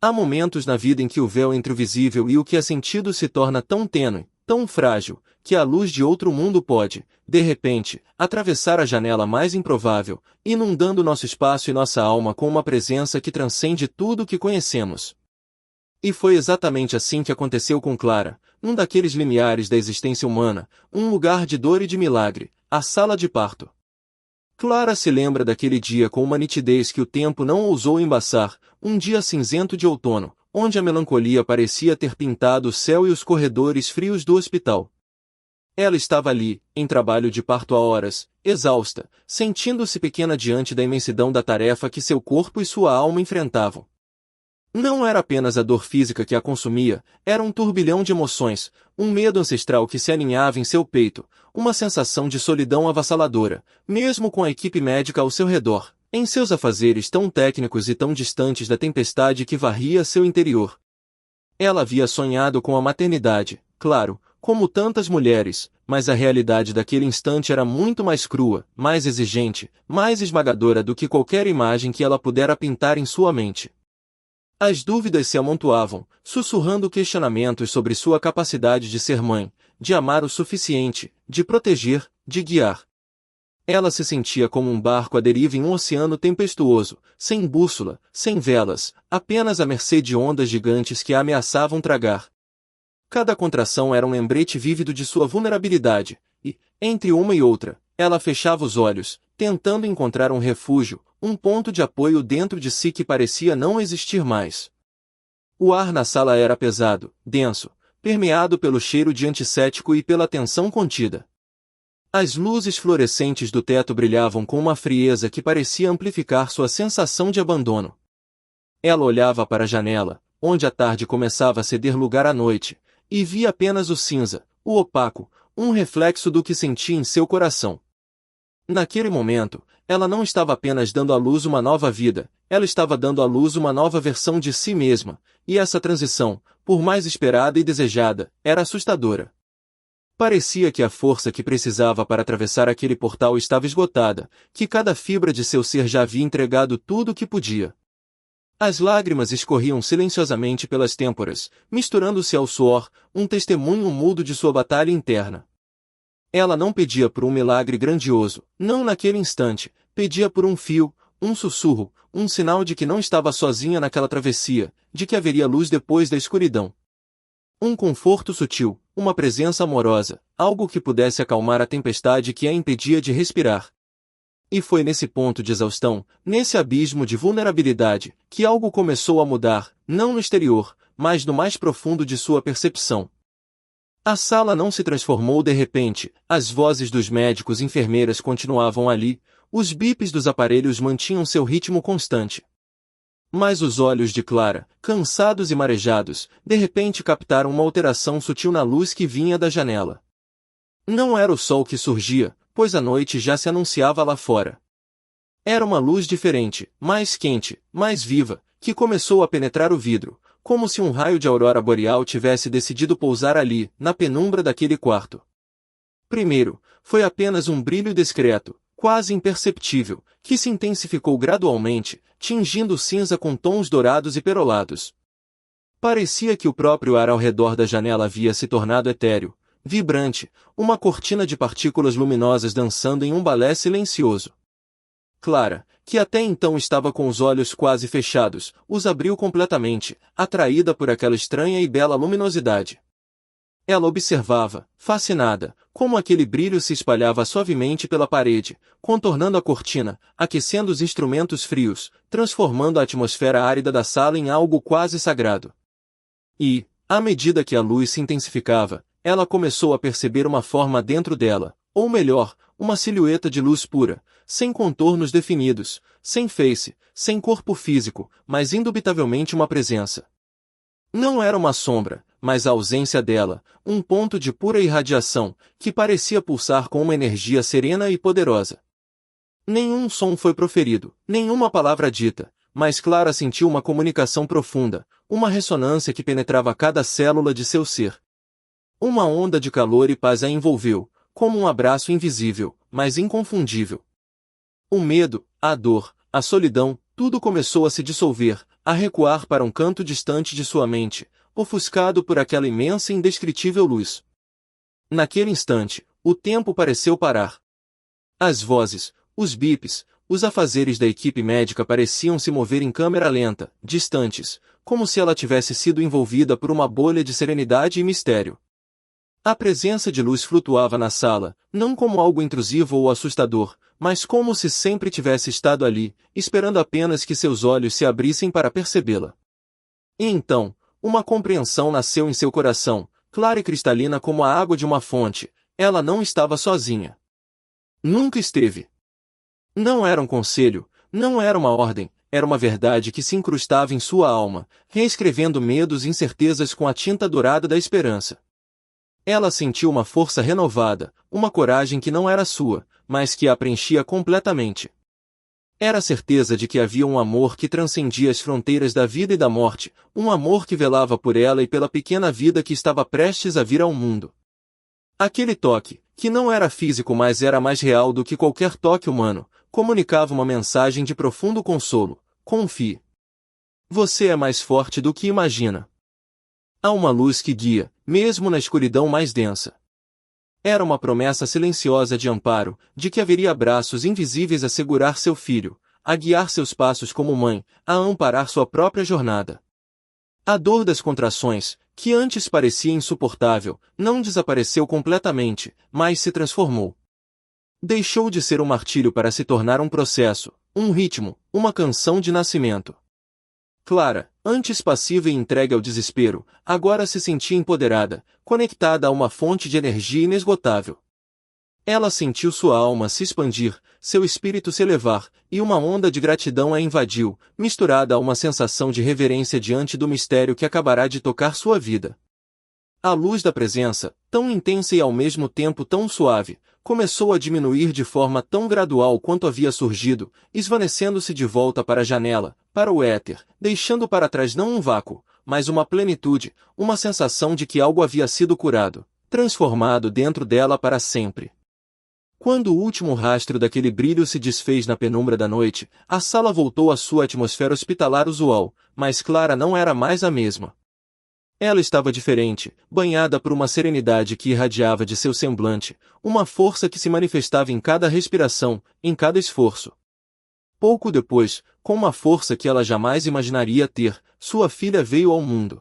Há momentos na vida em que o véu entre o visível e o que é sentido se torna tão tênue, tão frágil, que a luz de outro mundo pode, de repente, atravessar a janela mais improvável, inundando nosso espaço e nossa alma com uma presença que transcende tudo o que conhecemos. E foi exatamente assim que aconteceu com Clara, um daqueles limiares da existência humana, um lugar de dor e de milagre, a sala de parto. Clara se lembra daquele dia com uma nitidez que o tempo não ousou embaçar, um dia cinzento de outono, onde a melancolia parecia ter pintado o céu e os corredores frios do hospital. Ela estava ali, em trabalho de parto há horas, exausta, sentindo-se pequena diante da imensidão da tarefa que seu corpo e sua alma enfrentavam. Não era apenas a dor física que a consumia, era um turbilhão de emoções, um medo ancestral que se aninhava em seu peito, uma sensação de solidão avassaladora, mesmo com a equipe médica ao seu redor, em seus afazeres tão técnicos e tão distantes da tempestade que varria seu interior. Ela havia sonhado com a maternidade, claro, como tantas mulheres, mas a realidade daquele instante era muito mais crua, mais exigente, mais esmagadora do que qualquer imagem que ela pudera pintar em sua mente. As dúvidas se amontoavam, sussurrando questionamentos sobre sua capacidade de ser mãe, de amar o suficiente, de proteger, de guiar. Ela se sentia como um barco à deriva em um oceano tempestuoso, sem bússola, sem velas, apenas à mercê de ondas gigantes que a ameaçavam tragar. Cada contração era um lembrete vívido de sua vulnerabilidade, e, entre uma e outra, ela fechava os olhos, tentando encontrar um refúgio, um ponto de apoio dentro de si que parecia não existir mais. O ar na sala era pesado, denso, permeado pelo cheiro de antisséptico e pela tensão contida. As luzes fluorescentes do teto brilhavam com uma frieza que parecia amplificar sua sensação de abandono. Ela olhava para a janela, onde a tarde começava a ceder lugar à noite, e via apenas o cinza, o opaco, um reflexo do que sentia em seu coração. Naquele momento, ela não estava apenas dando à luz uma nova vida, ela estava dando à luz uma nova versão de si mesma, e essa transição, por mais esperada e desejada, era assustadora. Parecia que a força que precisava para atravessar aquele portal estava esgotada, que cada fibra de seu ser já havia entregado tudo o que podia. As lágrimas escorriam silenciosamente pelas têmporas, misturando-se ao suor, um testemunho mudo de sua batalha interna. Ela não pedia por um milagre grandioso, não naquele instante, pedia por um fio, um sussurro, um sinal de que não estava sozinha naquela travessia, de que haveria luz depois da escuridão. Um conforto sutil, uma presença amorosa, algo que pudesse acalmar a tempestade que a impedia de respirar. E foi nesse ponto de exaustão, nesse abismo de vulnerabilidade, que algo começou a mudar, não no exterior, mas no mais profundo de sua percepção. A sala não se transformou de repente, as vozes dos médicos e enfermeiras continuavam ali, os bips dos aparelhos mantinham seu ritmo constante. Mas os olhos de Clara, cansados e marejados, de repente captaram uma alteração sutil na luz que vinha da janela. Não era o sol que surgia, pois a noite já se anunciava lá fora. Era uma luz diferente, mais quente, mais viva, que começou a penetrar o vidro, como se um raio de aurora boreal tivesse decidido pousar ali, na penumbra daquele quarto. Primeiro, foi apenas um brilho discreto, quase imperceptível, que se intensificou gradualmente, tingindo o cinza com tons dourados e perolados. Parecia que o próprio ar ao redor da janela havia se tornado etéreo, vibrante, uma cortina de partículas luminosas dançando em um balé silencioso. Clara, que até então estava com os olhos quase fechados, os abriu completamente, atraída por aquela estranha e bela luminosidade. Ela observava, fascinada, como aquele brilho se espalhava suavemente pela parede, contornando a cortina, aquecendo os instrumentos frios, transformando a atmosfera árida da sala em algo quase sagrado. E, à medida que a luz se intensificava, ela começou a perceber uma forma dentro dela, ou melhor, uma silhueta de luz pura, sem contornos definidos, sem face, sem corpo físico, mas indubitavelmente uma presença. Não era uma sombra, mas a ausência dela, um ponto de pura irradiação, que parecia pulsar com uma energia serena e poderosa. Nenhum som foi proferido, nenhuma palavra dita, mas Clara sentiu uma comunicação profunda, uma ressonância que penetrava cada célula de seu ser. Uma onda de calor e paz a envolveu, como um abraço invisível, mas inconfundível. O medo, a dor, a solidão, tudo começou a se dissolver, a recuar para um canto distante de sua mente, ofuscado por aquela imensa e indescritível luz. Naquele instante, o tempo pareceu parar. As vozes, os bips, os afazeres da equipe médica pareciam se mover em câmera lenta, distantes, como se ela tivesse sido envolvida por uma bolha de serenidade e mistério. A presença de luz flutuava na sala, não como algo intrusivo ou assustador, mas como se sempre tivesse estado ali, esperando apenas que seus olhos se abrissem para percebê-la. E então, uma compreensão nasceu em seu coração, clara e cristalina como a água de uma fonte. Ela não estava sozinha. Nunca esteve. Não era um conselho, não era uma ordem, era uma verdade que se incrustava em sua alma, reescrevendo medos e incertezas com a tinta dourada da esperança. Ela sentiu uma força renovada, uma coragem que não era sua, mas que a preenchia completamente. Era a certeza de que havia um amor que transcendia as fronteiras da vida e da morte, um amor que velava por ela e pela pequena vida que estava prestes a vir ao mundo. Aquele toque, que não era físico mas era mais real do que qualquer toque humano, comunicava uma mensagem de profundo consolo: confie. Você é mais forte do que imagina. Há uma luz que guia, mesmo na escuridão mais densa. Era uma promessa silenciosa de amparo, de que haveria braços invisíveis a segurar seu filho, a guiar seus passos como mãe, a amparar sua própria jornada. A dor das contrações, que antes parecia insuportável, não desapareceu completamente, mas se transformou. Deixou de ser um martírio para se tornar um processo, um ritmo, uma canção de nascimento. Clara, antes passiva e entregue ao desespero, agora se sentia empoderada, conectada a uma fonte de energia inesgotável. Ela sentiu sua alma se expandir, seu espírito se elevar, e uma onda de gratidão a invadiu, misturada a uma sensação de reverência diante do mistério que acabará de tocar sua vida. A luz da presença, tão intensa e ao mesmo tempo tão suave, começou a diminuir de forma tão gradual quanto havia surgido, esvanecendo-se de volta para a janela, para o éter, deixando para trás não um vácuo, mas uma plenitude, uma sensação de que algo havia sido curado, transformado dentro dela para sempre. Quando o último rastro daquele brilho se desfez na penumbra da noite, a sala voltou à sua atmosfera hospitalar usual, mas Clara não era mais a mesma. Ela estava diferente, banhada por uma serenidade que irradiava de seu semblante, uma força que se manifestava em cada respiração, em cada esforço. Pouco depois, com uma força que ela jamais imaginaria ter, sua filha veio ao mundo.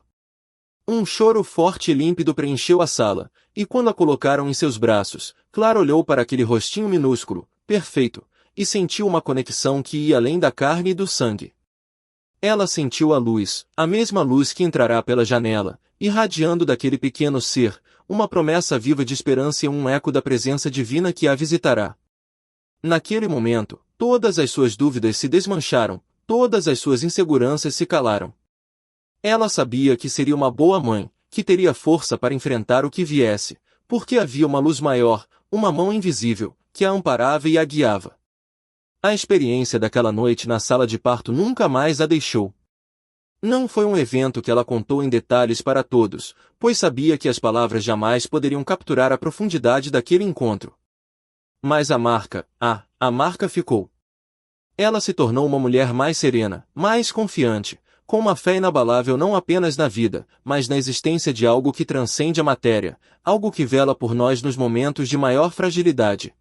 Um choro forte e límpido preencheu a sala, e quando a colocaram em seus braços, Clara olhou para aquele rostinho minúsculo, perfeito, e sentiu uma conexão que ia além da carne e do sangue. Ela sentiu a luz, a mesma luz que entrará pela janela, irradiando daquele pequeno ser, uma promessa viva de esperança e um eco da presença divina que a visitará. Naquele momento, todas as suas dúvidas se desmancharam, todas as suas inseguranças se calaram. Ela sabia que seria uma boa mãe, que teria força para enfrentar o que viesse, porque havia uma luz maior, uma mão invisível, que a amparava e a guiava. A experiência daquela noite na sala de parto nunca mais a deixou. Não foi um evento que ela contou em detalhes para todos, pois sabia que as palavras jamais poderiam capturar a profundidade daquele encontro. Mas a marca ficou. Ela se tornou uma mulher mais serena, mais confiante, com uma fé inabalável não apenas na vida, mas na existência de algo que transcende a matéria, algo que vela por nós nos momentos de maior fragilidade.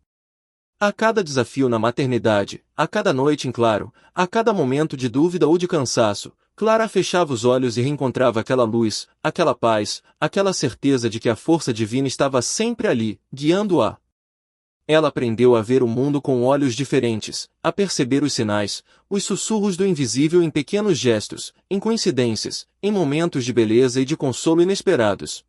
A cada desafio na maternidade, a cada noite em claro, a cada momento de dúvida ou de cansaço, Clara fechava os olhos e reencontrava aquela luz, aquela paz, aquela certeza de que a força divina estava sempre ali, guiando-a. Ela aprendeu a ver o mundo com olhos diferentes, a perceber os sinais, os sussurros do invisível em pequenos gestos, em coincidências, em momentos de beleza e de consolo inesperados.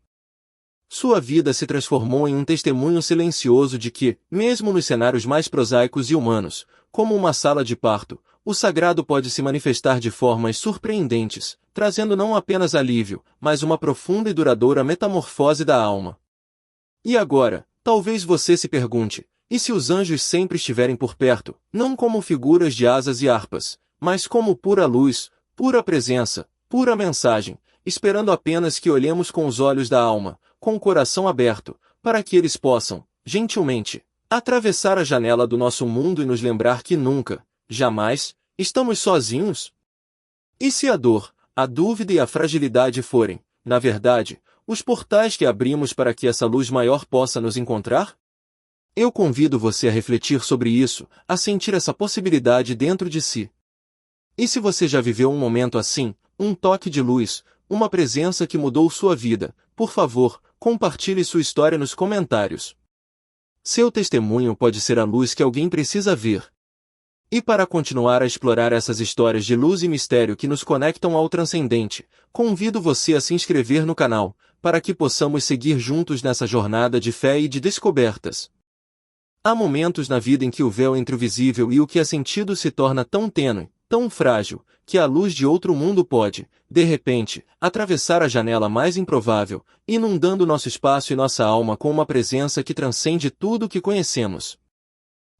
Sua vida se transformou em um testemunho silencioso de que, mesmo nos cenários mais prosaicos e humanos, como uma sala de parto, o sagrado pode se manifestar de formas surpreendentes, trazendo não apenas alívio, mas uma profunda e duradoura metamorfose da alma. E agora, talvez você se pergunte, e se os anjos sempre estiverem por perto, não como figuras de asas e harpas, mas como pura luz, pura presença, pura mensagem, esperando apenas que olhemos com os olhos da alma, com o coração aberto, para que eles possam, gentilmente, atravessar a janela do nosso mundo e nos lembrar que nunca, jamais, estamos sozinhos? E se a dor, a dúvida e a fragilidade forem, na verdade, os portais que abrimos para que essa luz maior possa nos encontrar? Eu convido você a refletir sobre isso, a sentir essa possibilidade dentro de si. E se você já viveu um momento assim, um toque de luz, uma presença que mudou sua vida, por favor, compartilhe sua história nos comentários. Seu testemunho pode ser a luz que alguém precisa ver. E para continuar a explorar essas histórias de luz e mistério que nos conectam ao transcendente, convido você a se inscrever no canal, para que possamos seguir juntos nessa jornada de fé e de descobertas. Há momentos na vida em que o véu entre o visível e o que é sentido se torna tão tênue, tão frágil, que a luz de outro mundo pode, de repente, atravessar a janela mais improvável, inundando nosso espaço e nossa alma com uma presença que transcende tudo o que conhecemos.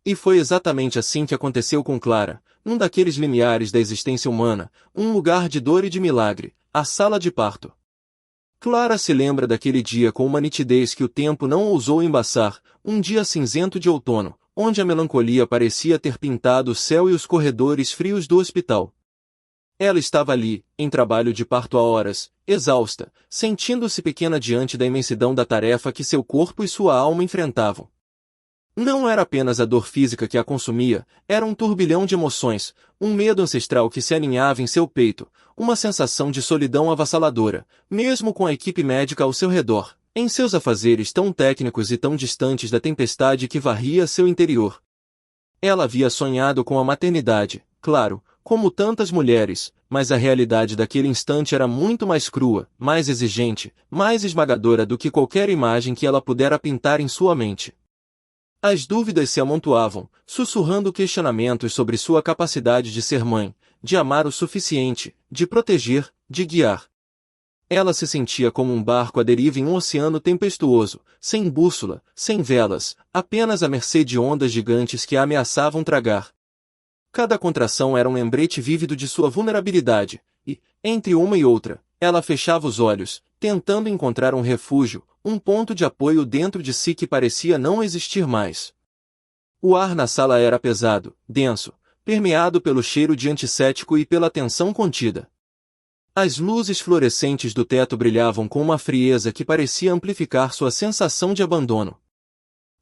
E foi exatamente assim que aconteceu com Clara, um daqueles limiares da existência humana, um lugar de dor e de milagre, a sala de parto. Clara se lembra daquele dia com uma nitidez que o tempo não ousou embaçar, um dia cinzento de outono, onde a melancolia parecia ter pintado o céu e os corredores frios do hospital. Ela estava ali, em trabalho de parto há horas, exausta, sentindo-se pequena diante da imensidão da tarefa que seu corpo e sua alma enfrentavam. Não era apenas a dor física que a consumia, era um turbilhão de emoções, um medo ancestral que se aninhava em seu peito, uma sensação de solidão avassaladora, mesmo com a equipe médica ao seu redor, em seus afazeres tão técnicos e tão distantes da tempestade que varria seu interior. Ela havia sonhado com a maternidade, claro, como tantas mulheres, mas a realidade daquele instante era muito mais crua, mais exigente, mais esmagadora do que qualquer imagem que ela pudera pintar em sua mente. As dúvidas se amontoavam, sussurrando questionamentos sobre sua capacidade de ser mãe, de amar o suficiente, de proteger, de guiar. Ela se sentia como um barco à deriva em um oceano tempestuoso, sem bússola, sem velas, apenas à mercê de ondas gigantes que a ameaçavam tragar. Cada contração era um lembrete vívido de sua vulnerabilidade, e, entre uma e outra, ela fechava os olhos, tentando encontrar um refúgio, um ponto de apoio dentro de si que parecia não existir mais. O ar na sala era pesado, denso, permeado pelo cheiro de antisséptico e pela tensão contida. As luzes fluorescentes do teto brilhavam com uma frieza que parecia amplificar sua sensação de abandono.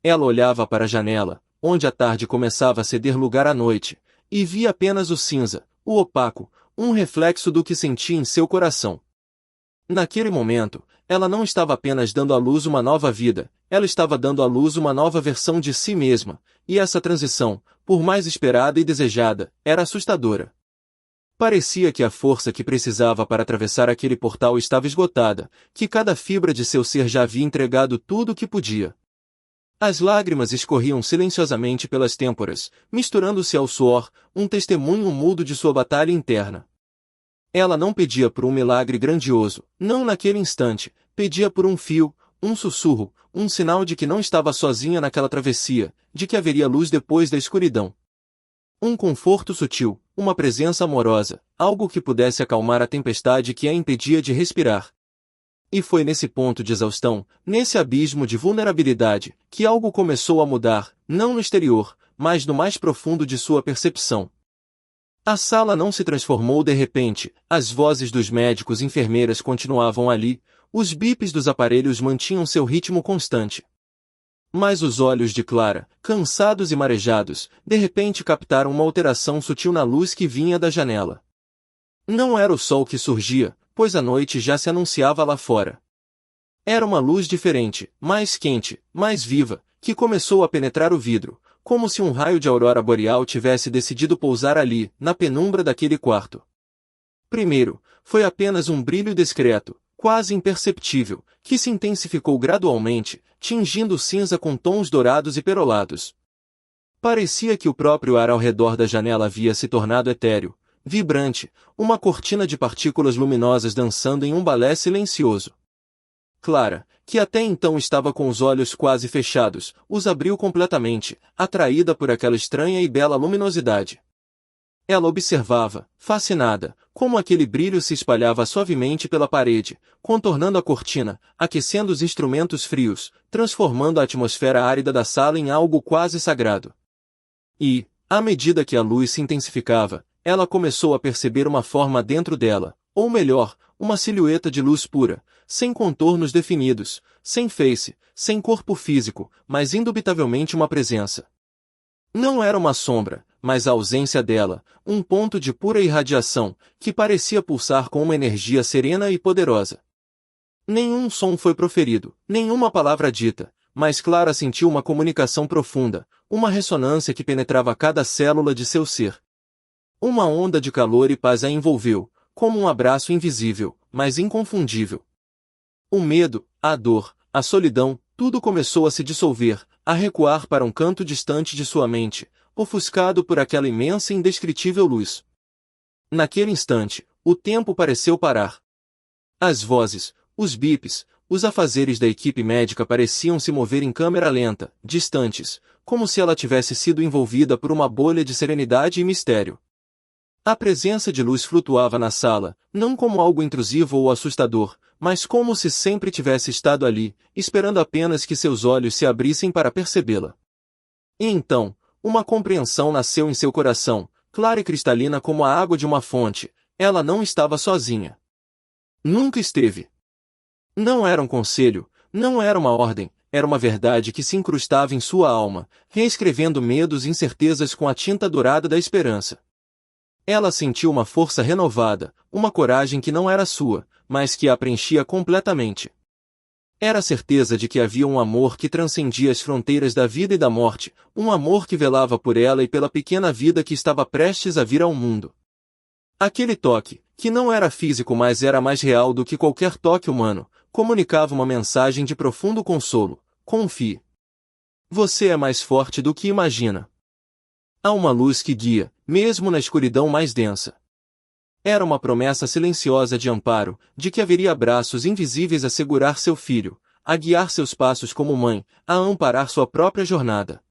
Ela olhava para a janela, onde a tarde começava a ceder lugar à noite, e via apenas o cinza, o opaco, um reflexo do que sentia em seu coração. Naquele momento, ela não estava apenas dando à luz uma nova vida, ela estava dando à luz uma nova versão de si mesma, e essa transição, por mais esperada e desejada, era assustadora. Parecia que a força que precisava para atravessar aquele portal estava esgotada, que cada fibra de seu ser já havia entregado tudo o que podia. As lágrimas escorriam silenciosamente pelas têmporas, misturando-se ao suor, um testemunho mudo de sua batalha interna. Ela não pedia por um milagre grandioso, não naquele instante, pedia por um fio, um sussurro, um sinal de que não estava sozinha naquela travessia, de que haveria luz depois da escuridão. Um conforto sutil, uma presença amorosa, algo que pudesse acalmar a tempestade que a impedia de respirar. E foi nesse ponto de exaustão, nesse abismo de vulnerabilidade, que algo começou a mudar, não no exterior, mas no mais profundo de sua percepção. A sala não se transformou de repente, as vozes dos médicos e enfermeiras continuavam ali, os bips dos aparelhos mantinham seu ritmo constante. Mas os olhos de Clara, cansados e marejados, de repente captaram uma alteração sutil na luz que vinha da janela. Não era o sol que surgia, pois a noite já se anunciava lá fora. Era uma luz diferente, mais quente, mais viva, que começou a penetrar o vidro, como se um raio de aurora boreal tivesse decidido pousar ali, na penumbra daquele quarto. Primeiro, foi apenas um brilho discreto, quase imperceptível, que se intensificou gradualmente, tingindo o cinza com tons dourados e perolados. Parecia que o próprio ar ao redor da janela havia se tornado etéreo, vibrante, uma cortina de partículas luminosas dançando em um balé silencioso. Clara, que até então estava com os olhos quase fechados, os abriu completamente, atraída por aquela estranha e bela luminosidade. Ela observava, fascinada, como aquele brilho se espalhava suavemente pela parede, contornando a cortina, aquecendo os instrumentos frios, transformando a atmosfera árida da sala em algo quase sagrado. E, à medida que a luz se intensificava, ela começou a perceber uma forma dentro dela, ou melhor, uma silhueta de luz pura, sem contornos definidos, sem face, sem corpo físico, mas indubitavelmente uma presença. Não era uma sombra, mas a ausência dela, um ponto de pura irradiação, que parecia pulsar com uma energia serena e poderosa. Nenhum som foi proferido, nenhuma palavra dita, mas Clara sentiu uma comunicação profunda, uma ressonância que penetrava cada célula de seu ser. Uma onda de calor e paz a envolveu, como um abraço invisível, mas inconfundível. O medo, a dor, a solidão, tudo começou a se dissolver, a recuar para um canto distante de sua mente, ofuscado por aquela imensa e indescritível luz. Naquele instante, o tempo pareceu parar. As vozes, os bips, os afazeres da equipe médica pareciam se mover em câmera lenta, distantes, como se ela tivesse sido envolvida por uma bolha de serenidade e mistério. A presença de luz flutuava na sala, não como algo intrusivo ou assustador, mas como se sempre tivesse estado ali, esperando apenas que seus olhos se abrissem para percebê-la. E então, uma compreensão nasceu em seu coração, clara e cristalina como a água de uma fonte. Ela não estava sozinha. Nunca esteve. Não era um conselho, não era uma ordem, era uma verdade que se incrustava em sua alma, reescrevendo medos e incertezas com a tinta dourada da esperança. Ela sentiu uma força renovada, uma coragem que não era sua, mas que a preenchia completamente. Era a certeza de que havia um amor que transcendia as fronteiras da vida e da morte, um amor que velava por ela e pela pequena vida que estava prestes a vir ao mundo. Aquele toque, que não era físico mas era mais real do que qualquer toque humano, comunicava uma mensagem de profundo consolo: confie. Você é mais forte do que imagina. Há uma luz que guia, mesmo na escuridão mais densa. Era uma promessa silenciosa de amparo, de que haveria braços invisíveis a segurar seu filho, a guiar seus passos como mãe, a amparar sua própria jornada.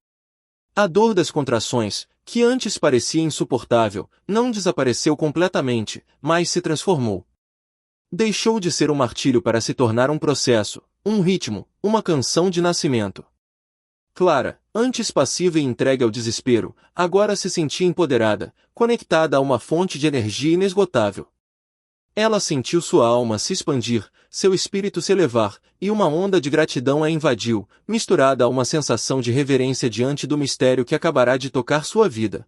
A dor das contrações, que antes parecia insuportável, não desapareceu completamente, mas se transformou. Deixou de ser um martírio para se tornar um processo, um ritmo, uma canção de nascimento. Clara, antes passiva e entregue ao desespero, agora se sentia empoderada, conectada a uma fonte de energia inesgotável. Ela sentiu sua alma se expandir, seu espírito se elevar, e uma onda de gratidão a invadiu, misturada a uma sensação de reverência diante do mistério que acabará de tocar sua vida.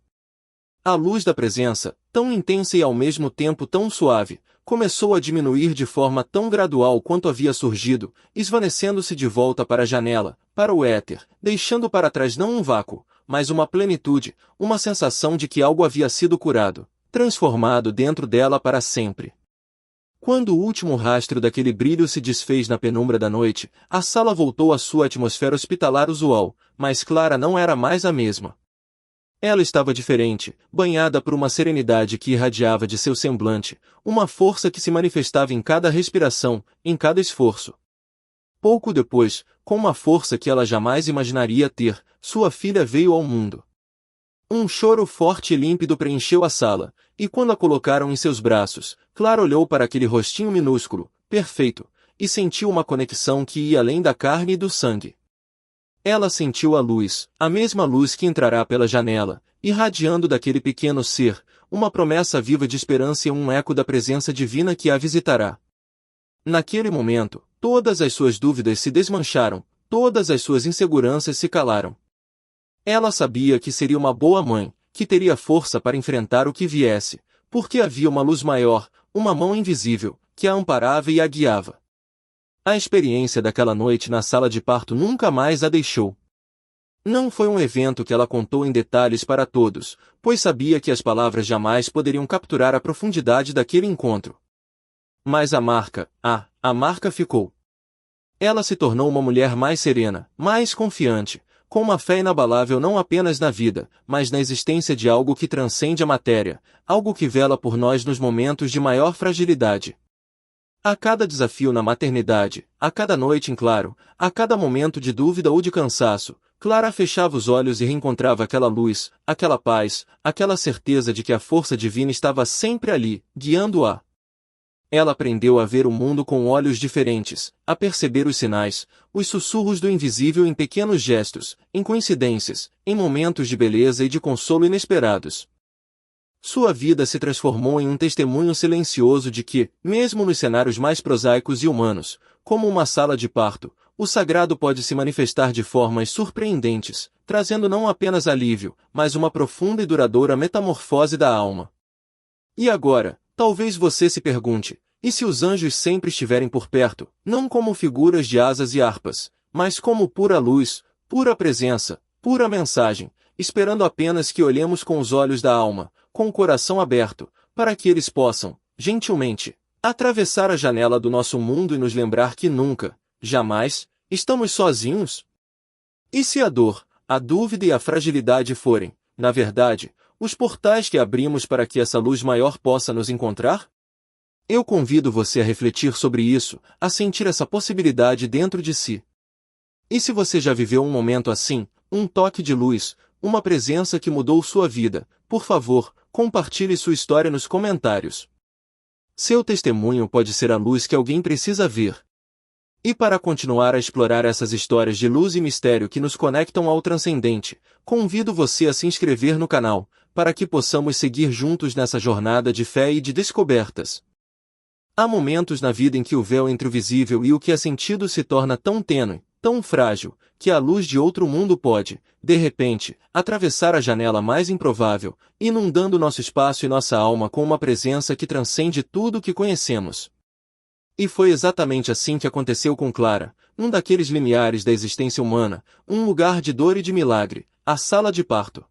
A luz da presença, tão intensa e ao mesmo tempo tão suave, começou a diminuir de forma tão gradual quanto havia surgido, esvanecendo-se de volta para a janela, para o éter, deixando para trás não um vácuo, mas uma plenitude, uma sensação de que algo havia sido curado, transformado dentro dela para sempre. Quando o último rastro daquele brilho se desfez na penumbra da noite, a sala voltou à sua atmosfera hospitalar usual, mas Clara não era mais a mesma. Ela estava diferente, banhada por uma serenidade que irradiava de seu semblante, uma força que se manifestava em cada respiração, em cada esforço. Pouco depois, com uma força que ela jamais imaginaria ter, sua filha veio ao mundo. Um choro forte e límpido preencheu a sala, e quando a colocaram em seus braços, Clara olhou para aquele rostinho minúsculo, perfeito, e sentiu uma conexão que ia além da carne e do sangue. Ela sentiu a luz, a mesma luz que entrará pela janela, irradiando daquele pequeno ser, uma promessa viva de esperança e um eco da presença divina que a visitará. Naquele momento, todas as suas dúvidas se desmancharam, todas as suas inseguranças se calaram. Ela sabia que seria uma boa mãe, que teria força para enfrentar o que viesse, porque havia uma luz maior, uma mão invisível, que a amparava e a guiava. A experiência daquela noite na sala de parto nunca mais a deixou. Não foi um evento que ela contou em detalhes para todos, pois sabia que as palavras jamais poderiam capturar a profundidade daquele encontro. Mas a marca ficou. Ela se tornou uma mulher mais serena, mais confiante, com uma fé inabalável não apenas na vida, mas na existência de algo que transcende a matéria, algo que vela por nós nos momentos de maior fragilidade. A cada desafio na maternidade, a cada noite em claro, a cada momento de dúvida ou de cansaço, Clara fechava os olhos e reencontrava aquela luz, aquela paz, aquela certeza de que a força divina estava sempre ali, guiando-a. Ela aprendeu a ver o mundo com olhos diferentes, a perceber os sinais, os sussurros do invisível em pequenos gestos, em coincidências, em momentos de beleza e de consolo inesperados. Sua vida se transformou em um testemunho silencioso de que, mesmo nos cenários mais prosaicos e humanos, como uma sala de parto, o sagrado pode se manifestar de formas surpreendentes, trazendo não apenas alívio, mas uma profunda e duradoura metamorfose da alma. E agora, talvez você se pergunte, e se os anjos sempre estiverem por perto, não como figuras de asas e harpas, mas como pura luz, pura presença, pura mensagem, esperando apenas que olhemos com os olhos da alma, com o coração aberto, para que eles possam, gentilmente, atravessar a janela do nosso mundo e nos lembrar que nunca, jamais, estamos sozinhos? E se a dor, a dúvida e a fragilidade forem, na verdade, os portais que abrimos para que essa luz maior possa nos encontrar? Eu convido você a refletir sobre isso, a sentir essa possibilidade dentro de si. E se você já viveu um momento assim, um toque de luz, uma presença que mudou sua vida, por favor, compartilhe sua história nos comentários. Seu testemunho pode ser a luz que alguém precisa ver. E para continuar a explorar essas histórias de luz e mistério que nos conectam ao transcendente, convido você a se inscrever no canal, para que possamos seguir juntos nessa jornada de fé e de descobertas. Há momentos na vida em que o véu entre o visível e o que é sentido se torna tão tênue, tão frágil, que a luz de outro mundo pode, de repente, atravessar a janela mais improvável, inundando nosso espaço e nossa alma com uma presença que transcende tudo o que conhecemos. E foi exatamente assim que aconteceu com Clara, um daqueles limiares da existência humana, um lugar de dor e de milagre, a sala de parto.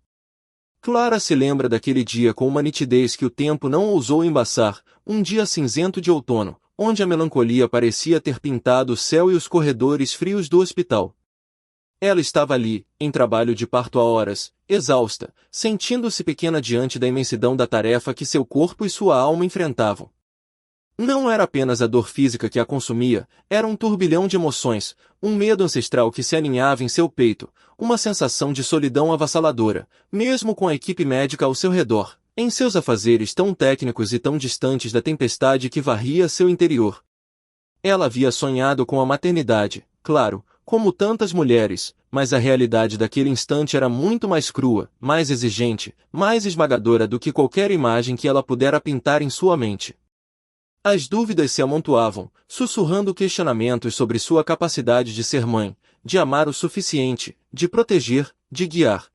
Clara se lembra daquele dia com uma nitidez que o tempo não ousou embaçar, um dia cinzento de outono, onde a melancolia parecia ter pintado o céu e os corredores frios do hospital. Ela estava ali, em trabalho de parto há horas, exausta, sentindo-se pequena diante da imensidão da tarefa que seu corpo e sua alma enfrentavam. Não era apenas a dor física que a consumia, era um turbilhão de emoções, um medo ancestral que se aninhava em seu peito, uma sensação de solidão avassaladora, mesmo com a equipe médica ao seu redor, em seus afazeres tão técnicos e tão distantes da tempestade que varria seu interior. Ela havia sonhado com a maternidade, claro, como tantas mulheres, mas a realidade daquele instante era muito mais crua, mais exigente, mais esmagadora do que qualquer imagem que ela pudera pintar em sua mente. As dúvidas se amontoavam, sussurrando questionamentos sobre sua capacidade de ser mãe, de amar o suficiente, de proteger, de guiar.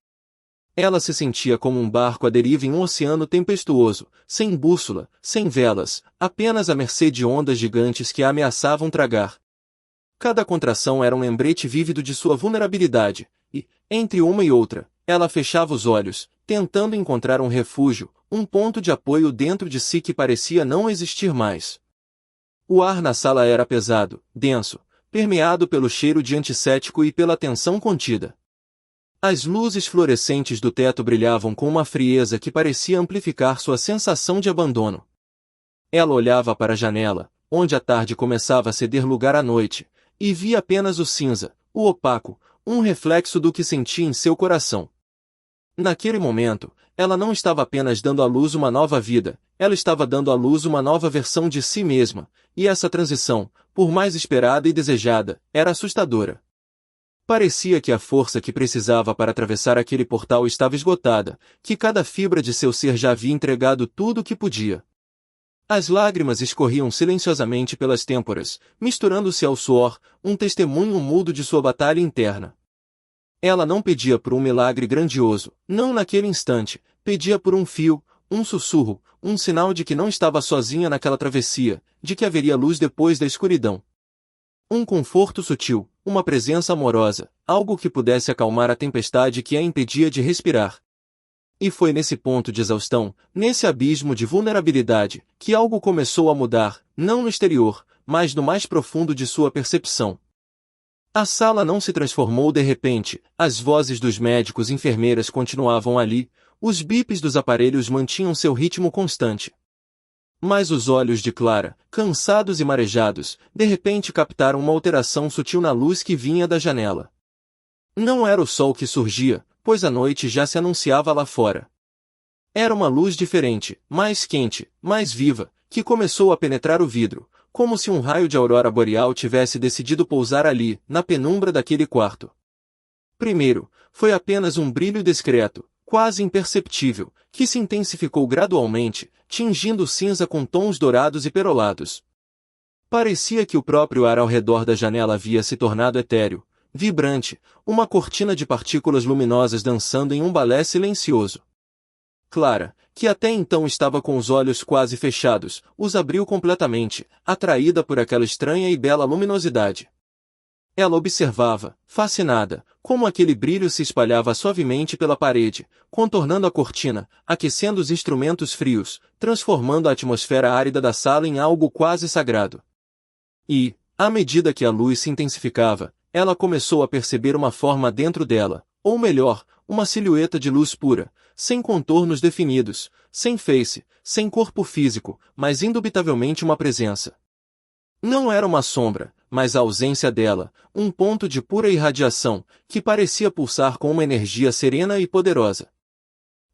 Ela se sentia como um barco à deriva em um oceano tempestuoso, sem bússola, sem velas, apenas à mercê de ondas gigantes que a ameaçavam tragar. Cada contração era um lembrete vívido de sua vulnerabilidade, e, entre uma e outra, ela fechava os olhos, tentando encontrar um refúgio, um ponto de apoio dentro de si que parecia não existir mais. O ar na sala era pesado, denso, permeado pelo cheiro de antisséptico e pela tensão contida. As luzes fluorescentes do teto brilhavam com uma frieza que parecia amplificar sua sensação de abandono. Ela olhava para a janela, onde a tarde começava a ceder lugar à noite, e via apenas o cinza, o opaco, um reflexo do que sentia em seu coração. Naquele momento, ela não estava apenas dando à luz uma nova vida, ela estava dando à luz uma nova versão de si mesma, e essa transição, por mais esperada e desejada, era assustadora. Parecia que a força que precisava para atravessar aquele portal estava esgotada, que cada fibra de seu ser já havia entregado tudo o que podia. As lágrimas escorriam silenciosamente pelas têmporas, misturando-se ao suor, um testemunho mudo de sua batalha interna. Ela não pedia por um milagre grandioso, não naquele instante, pedia por um fio, um sussurro, um sinal de que não estava sozinha naquela travessia, de que haveria luz depois da escuridão. Um conforto sutil, uma presença amorosa, algo que pudesse acalmar a tempestade que a impedia de respirar. E foi nesse ponto de exaustão, nesse abismo de vulnerabilidade, que algo começou a mudar, não no exterior, mas no mais profundo de sua percepção. A sala não se transformou de repente, as vozes dos médicos e enfermeiras continuavam ali, os bips dos aparelhos mantinham seu ritmo constante. Mas os olhos de Clara, cansados e marejados, de repente captaram uma alteração sutil na luz que vinha da janela. Não era o sol que surgia, pois a noite já se anunciava lá fora. Era uma luz diferente, mais quente, mais viva, que começou a penetrar o vidro, como se um raio de aurora boreal tivesse decidido pousar ali, na penumbra daquele quarto. Primeiro, foi apenas um brilho discreto, quase imperceptível, que se intensificou gradualmente, tingindo o cinza com tons dourados e perolados. Parecia que o próprio ar ao redor da janela havia se tornado etéreo, vibrante, uma cortina de partículas luminosas dançando em um balé silencioso. Clara, que até então estava com os olhos quase fechados, os abriu completamente, atraída por aquela estranha e bela luminosidade. Ela observava, fascinada, como aquele brilho se espalhava suavemente pela parede, contornando a cortina, aquecendo os instrumentos frios, transformando a atmosfera árida da sala em algo quase sagrado. E, à medida que a luz se intensificava, ela começou a perceber uma forma dentro dela, ou melhor, uma silhueta de luz pura, sem contornos definidos, sem face, sem corpo físico, mas indubitavelmente uma presença. Não era uma sombra, mas a ausência dela, um ponto de pura irradiação, que parecia pulsar com uma energia serena e poderosa.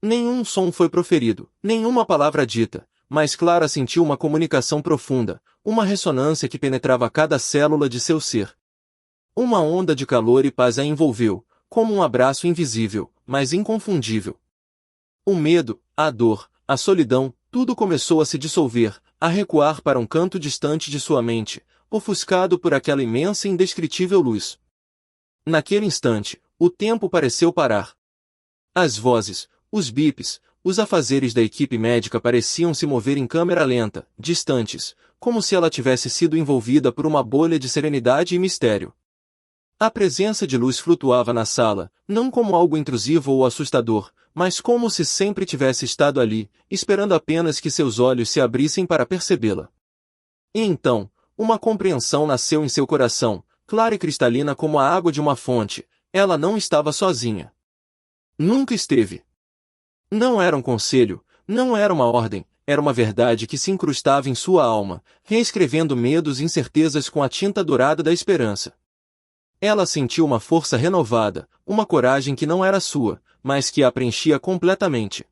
Nenhum som foi proferido, nenhuma palavra dita, mas Clara sentiu uma comunicação profunda, uma ressonância que penetrava cada célula de seu ser. Uma onda de calor e paz a envolveu, como um abraço invisível, mas inconfundível. O medo, a dor, a solidão, tudo começou a se dissolver, a recuar para um canto distante de sua mente, ofuscado por aquela imensa e indescritível luz. Naquele instante, o tempo pareceu parar. As vozes, os bips, os afazeres da equipe médica pareciam se mover em câmera lenta, distantes, como se ela tivesse sido envolvida por uma bolha de serenidade e mistério. A presença de luz flutuava na sala, não como algo intrusivo ou assustador, mas como se sempre tivesse estado ali, esperando apenas que seus olhos se abrissem para percebê-la. E então, uma compreensão nasceu em seu coração, clara e cristalina como a água de uma fonte. Ela não estava sozinha. Nunca esteve. Não era um conselho, não era uma ordem, era uma verdade que se incrustava em sua alma, reescrevendo medos e incertezas com a tinta dourada da esperança. Ela sentiu uma força renovada, uma coragem que não era sua, mas que a preenchia completamente.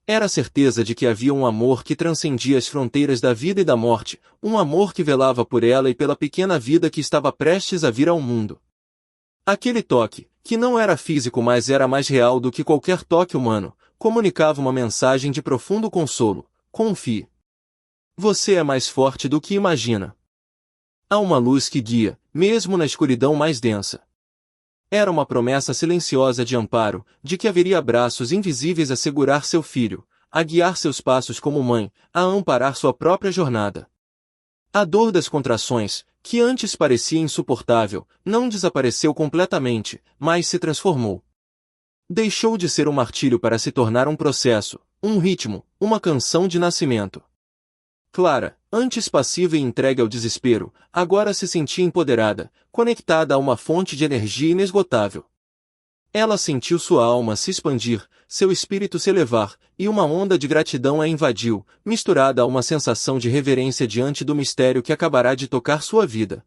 Era a certeza de que havia um amor que transcendia as fronteiras da vida e da morte, um amor que velava por ela e pela pequena vida que estava prestes a vir ao mundo. Aquele toque, que não era físico mas era mais real do que qualquer toque humano, comunicava uma mensagem de profundo consolo: confie. Você é mais forte do que imagina. Há uma luz que guia, mesmo na escuridão mais densa. Era uma promessa silenciosa de amparo, de que haveria braços invisíveis a segurar seu filho, a guiar seus passos como mãe, a amparar sua própria jornada. A dor das contrações, que antes parecia insuportável, não desapareceu completamente, mas se transformou. Deixou de ser um martírio para se tornar um processo, um ritmo, uma canção de nascimento. Clara, antes passiva e entregue ao desespero, agora se sentia empoderada, conectada a uma fonte de energia inesgotável. Ela sentiu sua alma se expandir, seu espírito se elevar, e uma onda de gratidão a invadiu, misturada a uma sensação de reverência diante do mistério que acabará de tocar sua vida.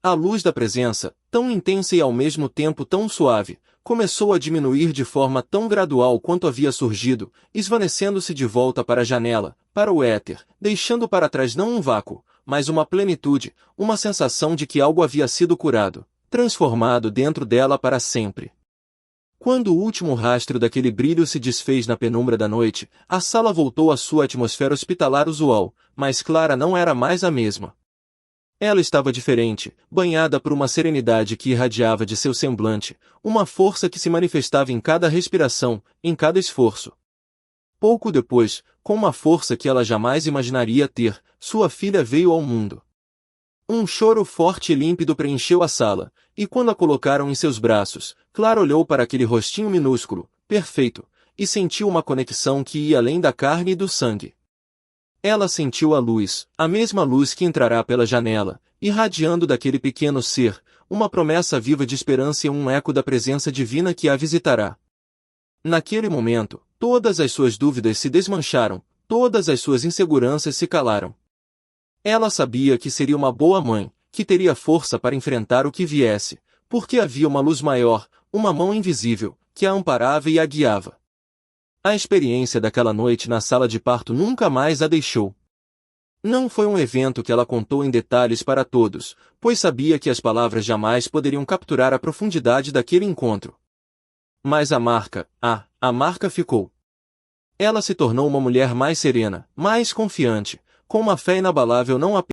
A luz da presença, tão intensa e ao mesmo tempo tão suave, começou a diminuir de forma tão gradual quanto havia surgido, esvanecendo-se de volta para a janela, para o éter, deixando para trás não um vácuo, mas uma plenitude, uma sensação de que algo havia sido curado, transformado dentro dela para sempre. Quando o último rastro daquele brilho se desfez na penumbra da noite, a sala voltou à sua atmosfera hospitalar usual, mas Clara não era mais a mesma. Ela estava diferente, banhada por uma serenidade que irradiava de seu semblante, uma força que se manifestava em cada respiração, em cada esforço. Pouco depois, com uma força que ela jamais imaginaria ter, sua filha veio ao mundo. Um choro forte e límpido preencheu a sala, e quando a colocaram em seus braços, Clara olhou para aquele rostinho minúsculo, perfeito, e sentiu uma conexão que ia além da carne e do sangue. Ela sentiu a mesma luz que entrará pela janela, irradiando daquele pequeno ser, uma promessa viva de esperança e um eco da presença divina que a visitará. Naquele momento, todas as suas dúvidas se desmancharam, todas as suas inseguranças se calaram. Ela sabia que seria uma boa mãe, que teria força para enfrentar o que viesse, porque havia uma luz maior, uma mão invisível, que a amparava e a guiava. A experiência daquela noite na sala de parto nunca mais a deixou. Não foi um evento que ela contou em detalhes para todos, pois sabia que as palavras jamais poderiam capturar a profundidade daquele encontro. Mas a a marca ficou. Ela se tornou uma mulher mais serena, mais confiante, com uma fé inabalável não apenas